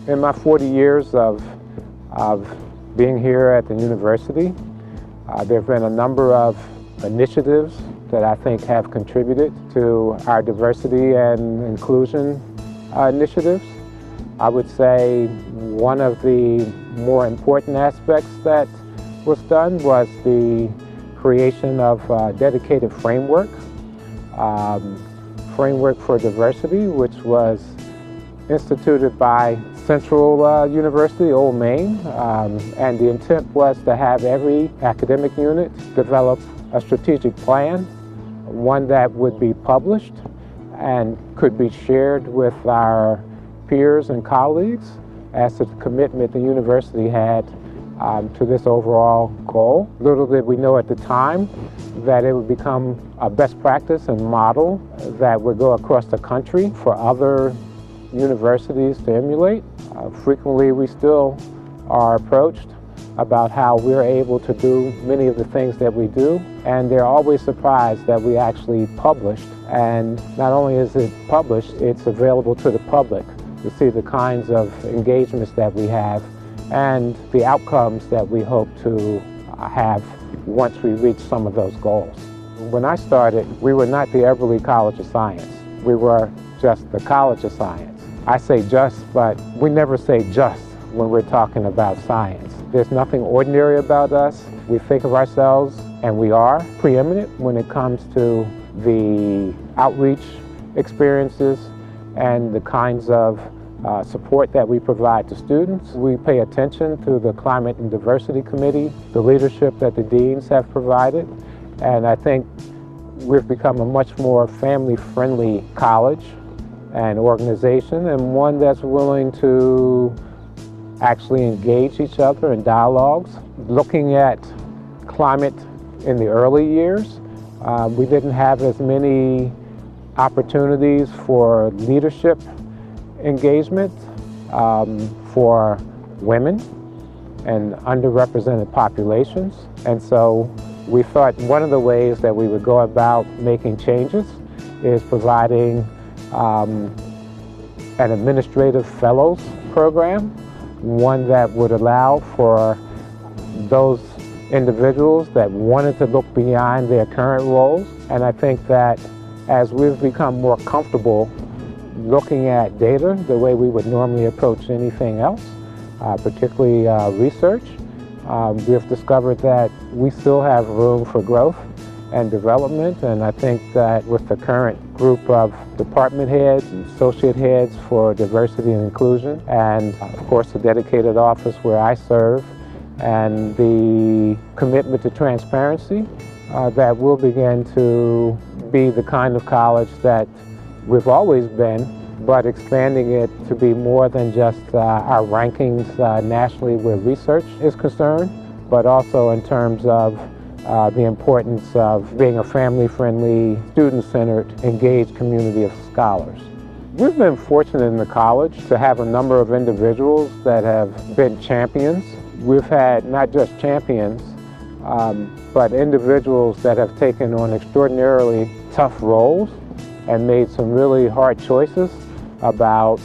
In my 40 years of being here at the university, there have been a number of initiatives that I think have contributed to our diversity and inclusion initiatives. I would say one of the more important aspects that was done was the creation of a dedicated framework for diversity, which was instituted by Central University, Old Main, and the intent was to have every academic unit develop a strategic plan, one that would be published and could be shared with our peers and colleagues as to the commitment the university had to this overall goal. Little did we know at the time that it would become a best practice and model that would go across the country for other universities to emulate. Frequently we still are approached about how we're able to do many of the things that we do, and they're always surprised that we actually published. And not only is it published, it's available to the public to see the kinds of engagements that we have and the outcomes that we hope to have once we reach some of those goals. When I started, we were not the Eberly College of Science. We were just the College of Science. I say just, but we never say just when we're talking about science. There's nothing ordinary about us. We think of ourselves, and we are preeminent when it comes to the outreach experiences and the kinds of support that we provide to students. We pay attention to the Climate and Diversity Committee, the leadership that the deans have provided, and I think we've become a much more family-friendly college and organization, and one that's willing to actually engage each other in dialogues. Looking at climate in the early years, we didn't have as many opportunities for leadership engagement for women and underrepresented populations. And so we thought one of the ways that we would go about making changes is providing an administrative fellows program, one that would allow for those individuals that wanted to look beyond their current roles. And I think that as we've become more comfortable looking at data the way we would normally approach anything else, particularly research, we've discovered that we still have room for growth and development, and I think that with the current group of department heads and associate heads for diversity and inclusion, and of course the dedicated office where I serve, and the commitment to transparency, that we'll begin to be the kind of college that we've always been, but expanding it to be more than just our rankings nationally where research is concerned, but also in terms of the importance of being a family-friendly, student-centered, engaged community of scholars. We've been fortunate in the college to have a number of individuals that have been champions. We've had not just champions, but individuals that have taken on extraordinarily tough roles and made some really hard choices about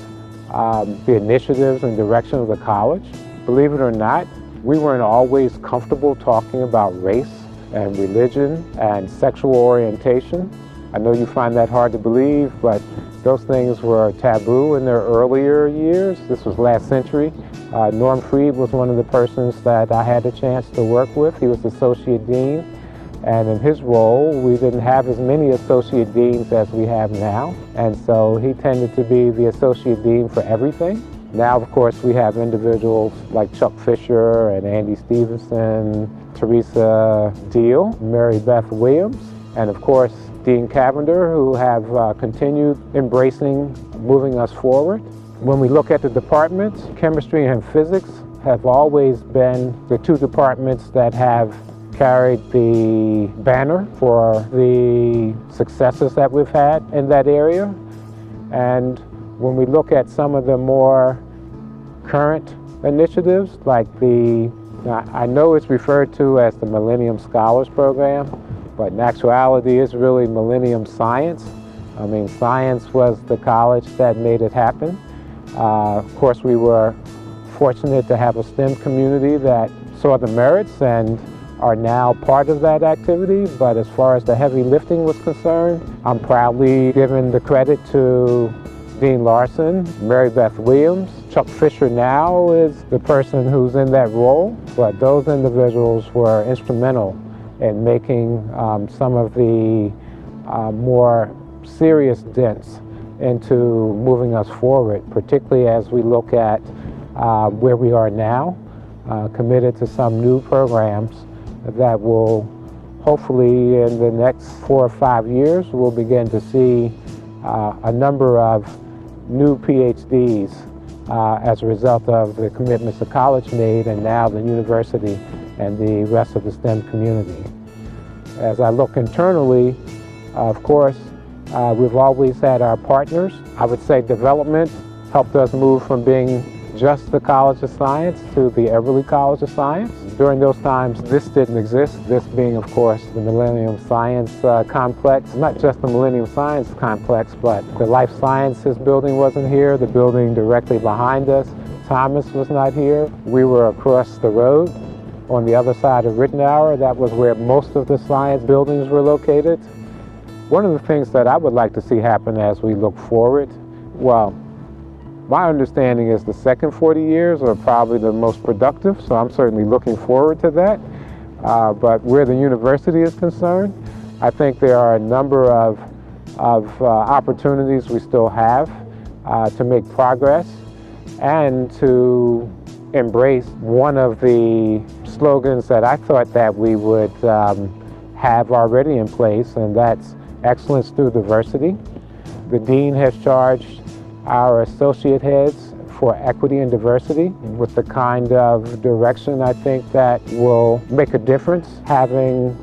the initiatives and direction of the college. Believe it or not, we weren't always comfortable talking about race and religion and sexual orientation. I know you find that hard to believe, but those things were taboo in their earlier years. This was last century. Norm Fried was one of the persons that I had a chance to work with. He was associate dean, and in his role, we didn't have as many associate deans as we have now, and so he tended to be the associate dean for everything. Now, of course, we have individuals like Chuck Fisher and Andy Stevenson, Teresa Deal, Mary Beth Williams, and of course, Dean Cavender, who have continued embracing moving us forward. When we look at the departments, chemistry and physics have always been the two departments that have carried the banner for the successes that we've had in that area. And when we look at some of the more current initiatives, like I know it's referred to as the Millennium Scholars Program, but in actuality it's really Millennium Science. I mean, science was the college that made it happen. Of course, we were fortunate to have a STEM community that saw the merits and are now part of that activity, but as far as the heavy lifting was concerned, I'm proudly giving the credit to Dean Larson, Mary Beth Williams. Chuck Fisher now is the person who's in that role, but those individuals were instrumental in making some of the more serious dents into moving us forward, particularly as we look at where we are now, committed to some new programs that will hopefully in the next 4 or 5 years we'll begin to see a number of new PhDs as a result of the commitments the college made and now the university and the rest of the STEM community. As I look internally, of course, we've always had our partners. I would say development helped us move from being just the College of Science to the Eberly College of Science. During those times, this didn't exist, this being, of course, the Millennium Science Complex. Not just the Millennium Science Complex, but the Life Sciences building wasn't here, the building directly behind us. Thomas was not here. We were across the road on the other side of Ritenour. That was where most of the science buildings were located. One of the things that I would like to see happen as we look forward, well, my understanding is the second 40 years are probably the most productive, so I'm certainly looking forward to that. But where the university is concerned, I think there are a number of opportunities we still have to make progress and to embrace one of the slogans that I thought that we would have already in place, and that's excellence through diversity. The dean has charged our associate heads for equity and diversity with the kind of direction I think that will make a difference, having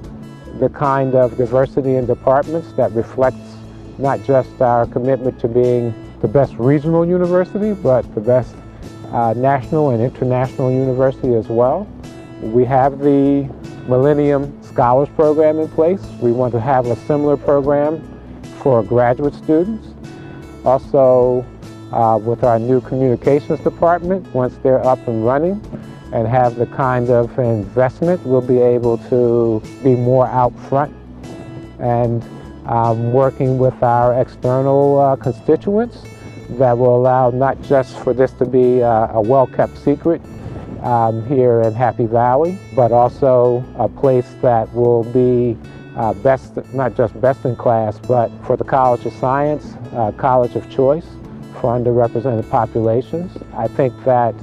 the kind of diversity in departments that reflects not just our commitment to being the best regional university, but the best national and international university as well. We have the Millennium Scholars Program in place. We want to have a similar program for graduate students. Also, with our new communications department, once they're up and running and have the kind of investment, we'll be able to be more out front and working with our external constituents that will allow not just for this to be a well-kept secret here in Happy Valley, but also a place that will be best, not just best in class, but for the College of Science, college of choice for underrepresented populations. I think that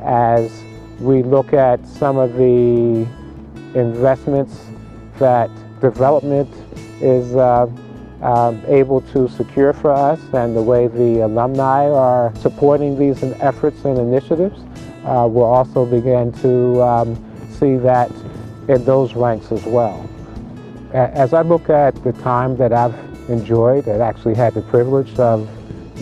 as we look at some of the investments that development is able to secure for us and the way the alumni are supporting these efforts and initiatives, we'll also begin to see that in those ranks as well. As I look at the time that I've enjoyed and actually had the privilege of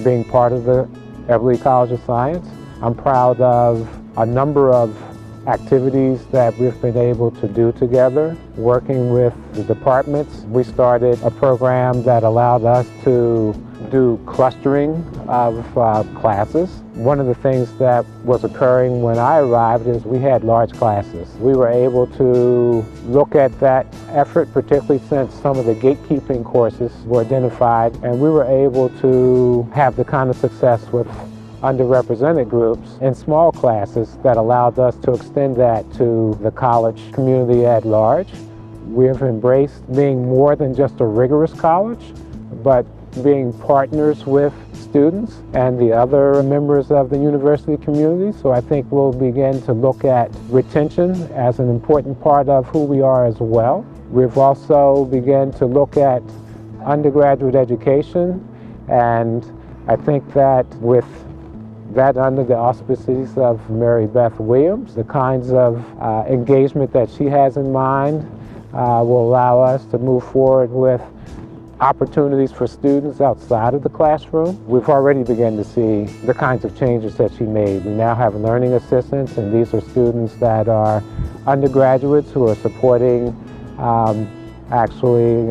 being part of the Eberly College of Science, I'm proud of a number of activities that we've been able to do together. Working with the departments, we started a program that allowed us to do clustering of classes. One of the things that was occurring when I arrived is we had large classes. We were able to look at that effort, particularly since some of the gatekeeping courses were identified, and we were able to have the kind of success with underrepresented groups in small classes that allowed us to extend that to the college community at large. We have embraced being more than just a rigorous college, but being partners with students and the other members of the university community. So I think we'll begin to look at retention as an important part of who we are as well. We've also begun to look at undergraduate education, and I think that with that under the auspices of Mary Beth Williams, the kinds of engagement that she has in mind will allow us to move forward with opportunities for students outside of the classroom. We've already begun to see the kinds of changes that she made. We now have learning assistants, and these are students that are undergraduates who are supporting actually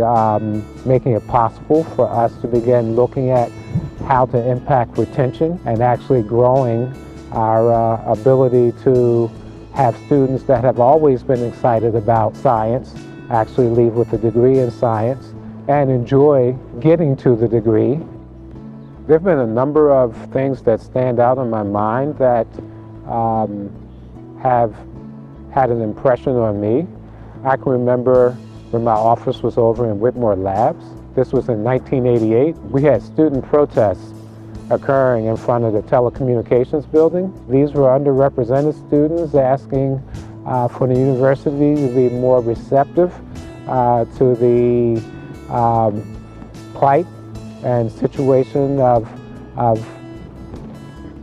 making it possible for us to begin looking at how to impact retention and actually growing our ability to have students that have always been excited about science actually leave with a degree in science and enjoy getting to the degree. There have been a number of things that stand out in my mind that have had an impression on me. I can remember when my office was over in Whitmore Labs. This was in 1988. We had student protests occurring in front of the telecommunications building. These were underrepresented students asking for the university to be more receptive to the plight and situation of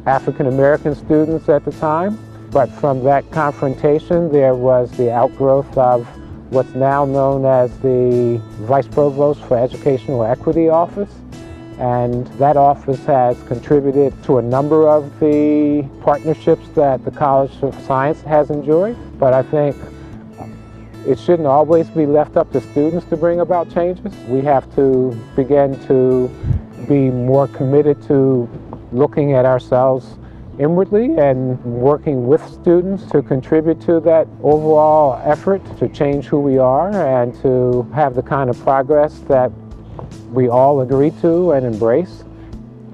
African American students at the time. But from that confrontation, there was the outgrowth of what's now known as the Vice Provost for Educational Equity Office. And that office has contributed to a number of the partnerships that the College of Science has enjoyed. But I think it shouldn't always be left up to students to bring about changes. We have to begin to be more committed to looking at ourselves inwardly and working with students to contribute to that overall effort to change who we are and to have the kind of progress that we all agree to and embrace.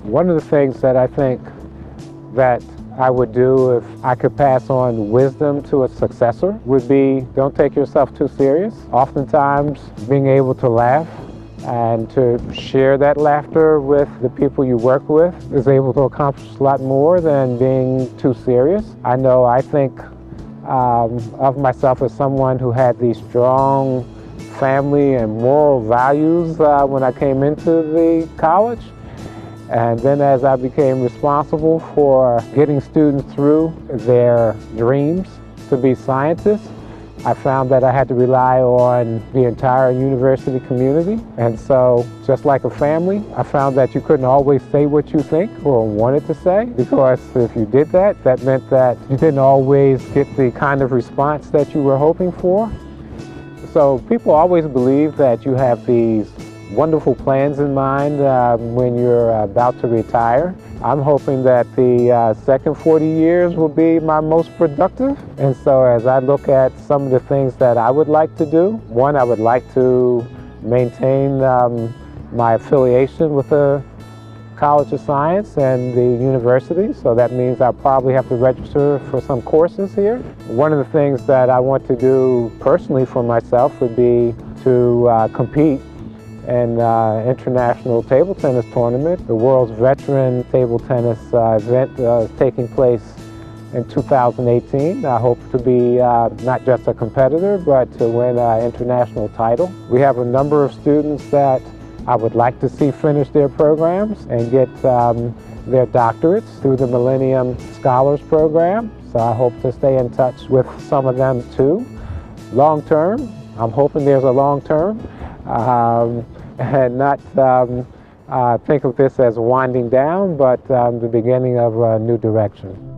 One of the things that I think that I would do if I could pass on wisdom to a successor would be, don't take yourself too serious. Oftentimes, being able to laugh and to share that laughter with the people you work with is able to accomplish a lot more than being too serious. I know I think of myself as someone who had these strong family and moral values when I came into the college. And then as I became responsible for getting students through their dreams to be scientists, I found that I had to rely on the entire university community. And so, just like a family, I found that you couldn't always say what you think or wanted to say, because if you did that, that meant that you didn't always get the kind of response that you were hoping for. So people always believe that you have these wonderful plans in mind when you're about to retire. I'm hoping that the second 40 years will be my most productive. And so as I look at some of the things that I would like to do, one, I would like to maintain my affiliation with the College of Science and the university, so that means I'll probably have to register for some courses here. One of the things that I want to do personally for myself would be to compete in international table tennis tournament. The World's Veteran Table Tennis event is taking place in 2018. I hope to be not just a competitor, but to win an international title. We have a number of students that I would like to see finish their programs and get their doctorates through the Millennium Scholars Program. So I hope to stay in touch with some of them too. Long term, I'm hoping there's a long term, and not think of this as winding down, but the beginning of a new direction.